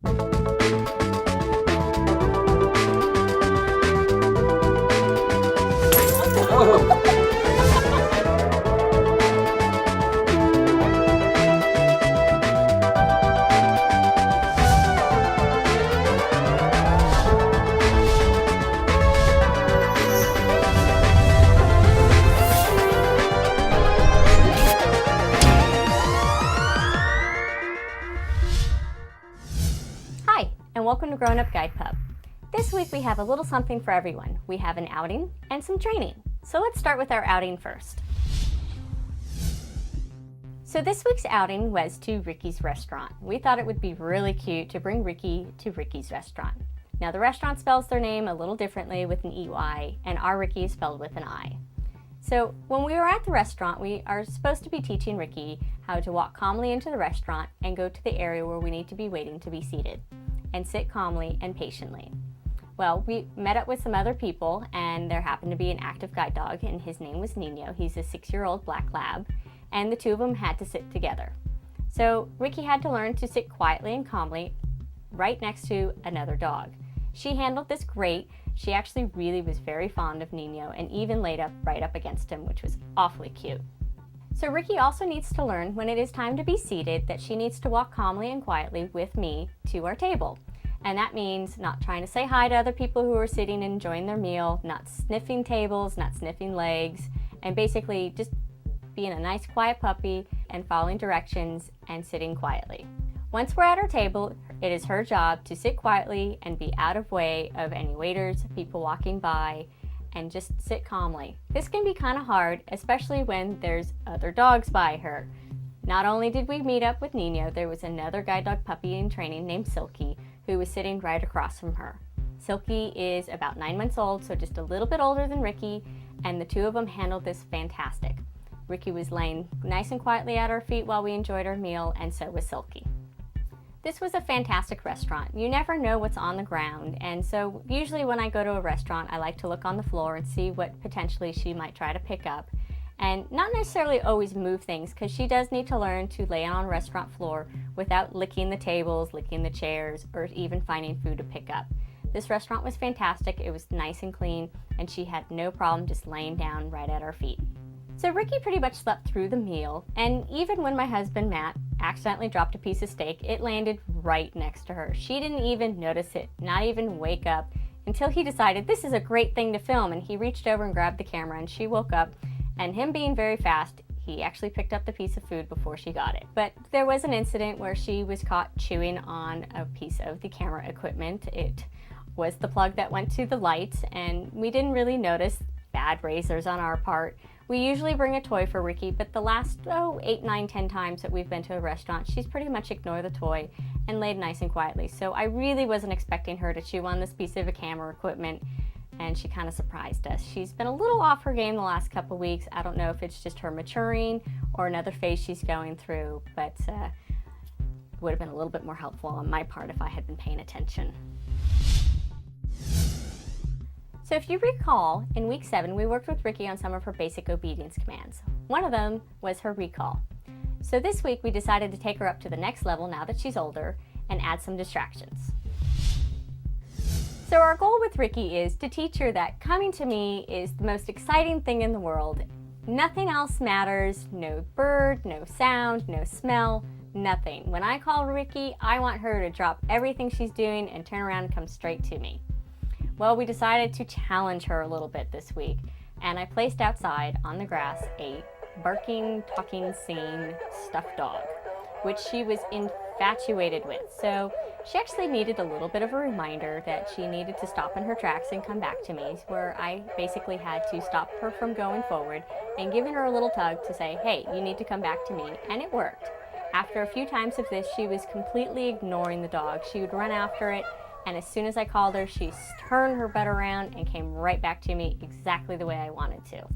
Hi, and welcome to Grown Up Guide Pub. This week we have a little something for everyone. We have an outing and some training. So let's start with our outing first. So this week's outing was to Ricky's restaurant. We thought it would be really cute to bring Ricky to Ricky's restaurant. Now the restaurant spells their name a little differently with an EY, and our Ricky is spelled with an I. So when we were at the restaurant, we are supposed to be teaching Ricky how to walk calmly into the restaurant and go to the area where we need to be waiting to be seated, and sit calmly and patiently. Well, we met up with some other people, and there happened to be an active guide dog, and his name was Nino. He's a 6-year-old black lab, and the two of them had to sit together. So Ricky had to learn to sit quietly and calmly right next to another dog. She handled this great. She actually really was very fond of Nino and even laid up right up against him, which was awfully cute. So Ricky also needs to learn when it is time to be seated that she needs to walk calmly and quietly with me to our table. And that means not trying to say hi to other people who are sitting and enjoying their meal, not sniffing tables, not sniffing legs, and basically just being a nice quiet puppy and following directions and sitting quietly. Once we're at our table, it is her job to sit quietly and be out of way of any waiters, people walking by, and just sit calmly. This can be kind of hard, especially when there's other dogs by her. Not only did we meet up with Nino, there was another guide dog puppy in training named Silky who was sitting right across from her. Silky is about 9 months old, so just a little bit older than Ricky, and the two of them handled this fantastic. Ricky was laying nice and quietly at our feet while we enjoyed our meal, and so was Silky. This was a fantastic restaurant. You never know what's on the ground, and so usually when I go to a restaurant, I like to look on the floor and see what potentially she might try to pick up, and not necessarily always move things, because she does need to learn to lay on a restaurant floor without licking the tables, licking the chairs, or even finding food to pick up. This restaurant was fantastic. It was nice and clean, and she had no problem just laying down right at our feet. So Ricky pretty much slept through the meal, and even when my husband Matt accidentally dropped a piece of steak, it landed right next to her. She didn't even notice it, not even wake up, until he decided this is a great thing to film, and he reached over and grabbed the camera, and she woke up, and him being very fast, he actually picked up the piece of food before she got it. But there was an incident where she was caught chewing on a piece of the camera equipment. It was the plug that went to the lights, and we didn't really notice. Bad razors on our part. We usually bring a toy for Ricky, but the last 8, 9, 10 times that we've been to a restaurant, she's pretty much ignored the toy and laid nice and quietly. So I really wasn't expecting her to chew on this piece of camera equipment, and she kind of surprised us. She's been a little off her game the last couple weeks. I don't know if it's just her maturing or another phase she's going through, but it would have been a little bit more helpful on my part if I had been paying attention. So if you recall, in week 7, we worked with Ricky on some of her basic obedience commands. One of them was her recall. So this week we decided to take her up to the next level now that she's older and add some distractions. So our goal with Ricky is to teach her that coming to me is the most exciting thing in the world. Nothing else matters, no bird, no sound, no smell, nothing. When I call Ricky, I want her to drop everything she's doing and turn around and come straight to me. Well, we decided to challenge her a little bit this week, and I placed outside on the grass a barking, talking, singing stuffed dog, which she was infatuated with. So she actually needed a little bit of a reminder that she needed to stop in her tracks and come back to me, where I basically had to stop her from going forward and giving her a little tug to say, hey, you need to come back to me, and it worked. After a few times of this, she was completely ignoring the dog. She would run after it, and as soon as I called her, she turned her butt around and came right back to me exactly the way I wanted to.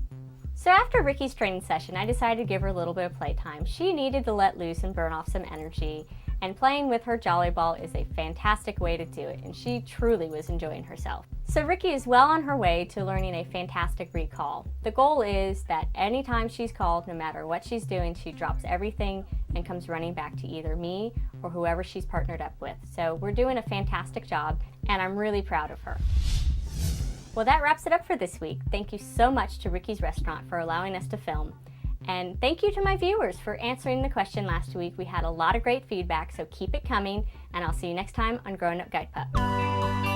So after Ricky's training session, I decided to give her a little bit of playtime. She needed to let loose and burn off some energy, and playing with her Jolly Ball is a fantastic way to do it, and she truly was enjoying herself. So Ricky is well on her way to learning a fantastic recall. The goal is that anytime she's called, no matter what she's doing, she drops everything and comes running back to either me or whoever she's partnered up with. So we're doing a fantastic job, and I'm really proud of her. Well, that wraps it up for this week. Thank you so much to Ricky's Restaurant for allowing us to film. And thank you to my viewers for answering the question last week. We had a lot of great feedback, so keep it coming, and I'll see you next time on Growing Up Guide Pup.